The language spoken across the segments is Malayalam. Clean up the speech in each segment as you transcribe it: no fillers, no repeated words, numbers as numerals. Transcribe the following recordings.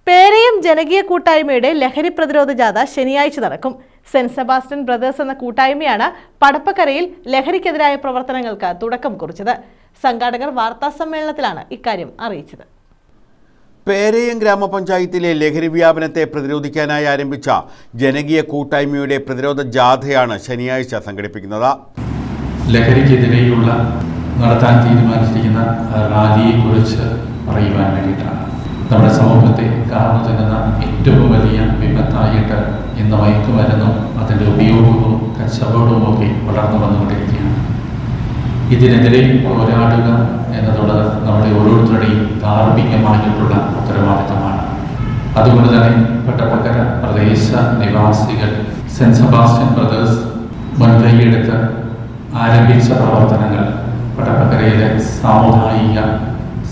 പേരയം ജനകീയ കൂട്ടായ്മയുടെ ലഹരി പ്രതിരോധ ജാഥ ശനിയാഴ്ച നടക്കും. സെന്റ് സെബാസ്റ്റ്യൻ ബ്രദേഴ്സ് എന്ന കൂട്ടായ്മയാണ് പടപ്പക്കരയിൽ ലഹരിക്കെതിരായ പ്രവർത്തനങ്ങൾക്ക് തുടക്കം കുറിച്ചത്. സംഘാടകർ വാർത്താസമ്മേളനത്തിലാണ് ഇക്കാര്യം അറിയിച്ചത്. പേരയം ഗ്രാമപഞ്ചായത്തിലെ ലഹരി വ്യാപനത്തെ പ്രതിരോധിക്കാനായി ആരംഭിച്ച ജനകീയ കൂട്ടായ്മയുടെ പ്രതിരോധ ജാഥയാണ് ശനിയാഴ്ച സംഘടിപ്പിക്കുന്നത്. ലഹരിക്കെതിരെയുള്ള നടത്താൻ തീരുമാനിച്ചിരിക്കുന്ന റാലിയെക്കുറിച്ച് പറയുവാൻ വേണ്ടിയിട്ടാണ്. നമ്മുടെ സമൂഹത്തെ കാർന്നു ചെല്ലുന്ന ഏറ്റവും വലിയ വിപത്തായിട്ട് ഇന്ന് മയക്കുമരുന്നും അതിൻ്റെ ഉപയോഗവും കച്ചവടവും ഒക്കെ വളർന്നു വന്നുകൊണ്ടിരിക്കുകയാണ്. ഇതിനെതിരെ പോരാടുക എന്നതുള്ളത് നമ്മുടെ ഓരോരുത്തരുടെയും ധാർമ്മികമായിട്ടുള്ള ഉത്തരവാദിത്തമാണ്. അതുകൊണ്ട് തന്നെ പടപ്പക്കര പ്രദേശ നിവാസികൾ സെന്റ് സെബാസ്റ്റ്യൻ ബ്രദേഴ്സ് മുൻകൈയെടുത്ത് ആരംഭിച്ച പ്രവർത്തനങ്ങൾ പടപ്പക്കരയിലെ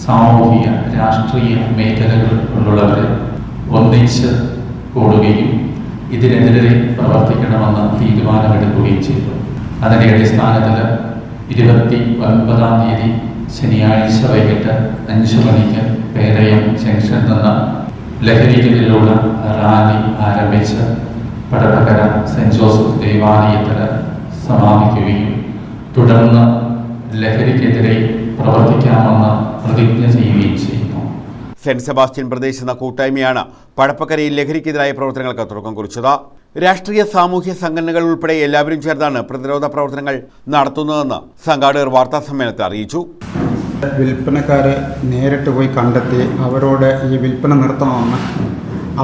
സാമൂഹിക രാഷ്ട്രീയ മേഖലകളിലുള്ളവർ ഒന്നിച്ച് കൂടുകയും ഇതിനെതിരെ പ്രവർത്തിക്കണമെന്ന് തീരുമാനമെടുക്കുകയും ചെയ്തു. അതിൻ്റെ അടിസ്ഥാനത്തിൽ 29-ാം തീയതി ശനിയാഴ്ച വൈകിട്ട് 5 മണിക്ക് പേരയം ജംഗ്ഷനിൽ നിന്ന് ലഹരിക്കെതിരെയുള്ള റാലി ആരംഭിച്ച് പടപ്പക്കര സെന്റ് ജോസഫ് ദേവാലയത്തിൽ സമാപിക്കുകയും തുടർന്ന് ലഹരിക്കെതിരെ പ്രവർത്തിക്കാമെന്ന് പ്രതിജ്ഞ ചെയ്യുകയും ചെയ്യുന്നു. സെന്റ് സെബാസ്റ്റ്യൻ ബ്രദേഴ്സ് എന്ന കൂട്ടായ്മയാണ് പടപ്പക്കരയിൽ ലഹരിക്കെതിരായ പ്രവർത്തനങ്ങൾക്ക് തുടക്കം കുറിച്ചത്. രാഷ്ട്രീയ സാമൂഹ്യ സംഘടനകൾ ഉൾപ്പെടെ എല്ലാവരും ചേർന്നാണ് പ്രതിരോധ പ്രവർത്തനങ്ങൾ നടത്തുന്നതെന്ന് സംഘാടകർ വാർത്താസമ്മേളനത്തിൽ അറിയിച്ചു. വിൽപ്പനക്കാരെ നേരിട്ട് പോയി കണ്ടെത്തി അവരോട് ഈ വിൽപ്പന നിർത്തണമെന്ന്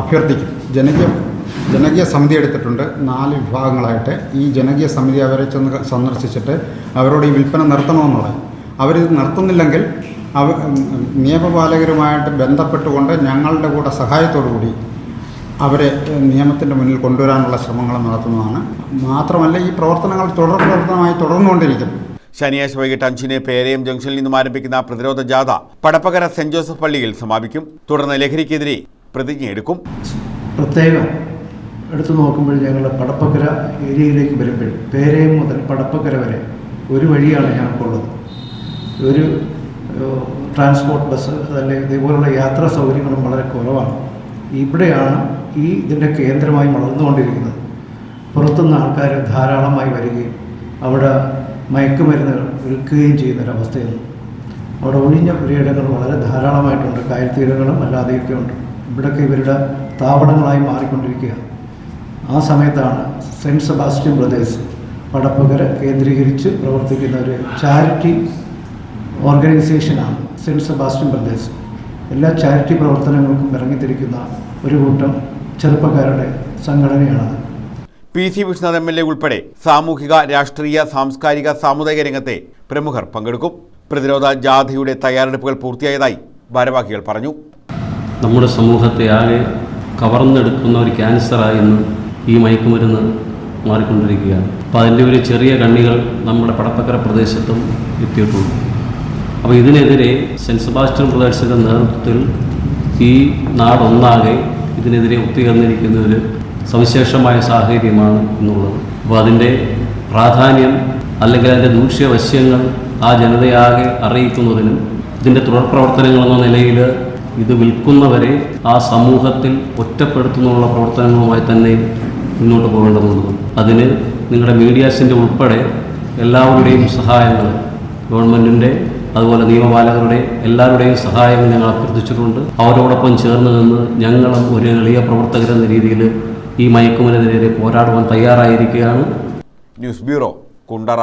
അഭ്യർത്ഥിക്കും. ജനകീയ സമിതി എടുത്തിട്ടുണ്ട് 4 വിഭാഗങ്ങളായിട്ട്. ഈ ജനകീയ സമിതി അവരെ ചെന്ന് സന്ദർശിച്ചിട്ട് അവരോട് ഈ വിൽപ്പന നിർത്തണമെന്നുള്ളത്. അവരിത് നിർത്തുന്നില്ലെങ്കിൽ നിയമപാലകരുമായിട്ട് ബന്ധപ്പെട്ടുകൊണ്ട് ഞങ്ങളുടെ കൂടെ സഹായത്തോടു കൂടി അവരെ നിയമത്തിൻ്റെ മുന്നിൽ കൊണ്ടുവരാനുള്ള ശ്രമങ്ങൾ നടത്തുന്നതാണ്. മാത്രമല്ല ഈ പ്രവർത്തനങ്ങൾ പ്രവർത്തനമായി തുടർന്നുകൊണ്ടിരിക്കും. ശനിയാഴ്ച വൈകിട്ട് 5-ന് പേരയം ജംഗ്ഷനിൽ നിന്നും ആരംഭിക്കുന്ന പ്രതിരോധ ജാഥ പടപ്പക്കര സെന്റ് ജോസഫ് പള്ളിയിൽ സമാപിക്കും. തുടർന്ന് ലഹരിക്കെതിരെ പ്രതിജ്ഞയെടുക്കും. പ്രത്യേകം എടുത്തു നോക്കുമ്പോൾ ഞങ്ങളുടെ പടപ്പക്കര ഏരിയയിലേക്ക് വരുമ്പോൾ പേരയം മുതൽ പടപ്പക്കര വരെ ഒരു വഴിയാണ് ഞങ്ങൾക്കുള്ളത്. ഒരു ട്രാൻസ്പോർട്ട് ബസ് അല്ലെങ്കിൽ ഇതേപോലുള്ള യാത്രാ സൗകര്യങ്ങളും വളരെ കുറവാണ്. ഇവിടെയാണ് ഇതിൻ്റെ കേന്ദ്രമായി വളർന്നുകൊണ്ടിരിക്കുന്നത്. പുറത്തുനിന്ന് ആൾക്കാർ ധാരാളമായി വരികയും അവിടെ മയക്കുമരുന്നുകൾ വിൽക്കുകയും ചെയ്യുന്നൊരവസ്ഥയാണ്. അവിടെ ഒഴിഞ്ഞ പുരയിടങ്ങൾ വളരെ ധാരാളമായിട്ടുണ്ട്. കായൽ തീരങ്ങളും അല്ലാതെയൊക്കെ ഉണ്ട്. ഇവിടെയൊക്കെ ഇവരുടെ താവളങ്ങളായി മാറിക്കൊണ്ടിരിക്കുക. ആ സമയത്താണ് സെന്റ് സെബാസ്റ്റ്യൻ ബ്രദേഴ്സ് പടപ്പക്കര കേന്ദ്രീകരിച്ച് പ്രവർത്തിക്കുന്ന ഒരു ചാരിറ്റി ഓർഗനൈസേഷനാണ് സെന്റ് സെബാസ്റ്റ്യൻ ബ്രദേഴ്സ്. എല്ലാ ചാരിറ്റി പ്രവർത്തനങ്ങൾക്കും ഇറങ്ങിത്തിരിക്കുന്ന ഒരു കൂട്ടം ചെറുപ്പക്കാരുടെ സംഘടനയാണത്. PC വിഷ്ണുനാഥ് MLA ഉൾപ്പെടെ സാമൂഹിക രാഷ്ട്രീയ സാംസ്കാരിക സാമുദായിക രംഗത്തെ പ്രമുഖർ പങ്കെടുക്കും. പ്രതിരോധ ജാഥയുടെ തയ്യാറെടുപ്പുകൾ പൂർത്തിയായതായി ഭാരവാഹികൾ പറഞ്ഞു. നമ്മുടെ സമൂഹത്തെ ആകെ കവർന്നെടുക്കുന്ന ഒരു ക്യാൻസറായി ഇന്ന് ഈ മയക്കുമരുന്ന് മാറിക്കൊണ്ടിരിക്കുകയാണ്. അപ്പോൾ അതിൻ്റെ ഒരു ചെറിയ കണ്ണികൾ നമ്മുടെ പടപ്പക്കര പ്രദേശത്തും എത്തിയിട്ടുണ്ട്. അപ്പോൾ ഇതിനെതിരെ സെന്റ് സെബാസ്റ്റ്യൻ ബ്രദേഴ്സിൻ്റെ നേതൃത്വത്തിൽ ഈ നാടൊന്നാകെ ഇതിനെതിരെ ഒത്തുചേർന്നിരിക്കുന്ന ഒരു സവിശേഷമായ സാഹചര്യമാണ് എന്നുള്ളത്. അപ്പോൾ അതിൻ്റെ പ്രാധാന്യം അല്ലെങ്കിൽ അതിൻ്റെ ദൂഷ്യവശ്യങ്ങൾ ആ ജനതയാകെ അറിയിക്കുന്നതിനും ഇതിൻ്റെ തുടർ പ്രവർത്തനങ്ങളെന്ന നിലയിൽ ഇത് വിൽക്കുന്നവരെ ആ സമൂഹത്തിൽ ഒറ്റപ്പെടുത്തുന്നുള്ള പ്രവർത്തനങ്ങളുമായി തന്നെ മുന്നോട്ട് പോകേണ്ടതുണ്ട്. അതിന് നിങ്ങളുടെ മീഡിയാസിൻ്റെ ഉൾപ്പെടെ എല്ലാവരുടെയും സഹായങ്ങൾ, ഗവൺമെൻറ്റിൻ്റെ അതുപോലെ നിയമപാലകരുടെ എല്ലാവരുടെയും സഹായം ഞങ്ങൾ അഭ്യർത്ഥിച്ചിട്ടുണ്ട്. അവരോടൊപ്പം ചേർന്ന് നിന്ന് ഞങ്ങളും ഒരു എളിയ പ്രവർത്തകരെന്ന രീതിയിൽ ഈ മയക്കുമരുന്നിനെതിരെ പോരാടുവാൻ തയ്യാറായിരിക്കുകയാണ്. News bureau, Kundara.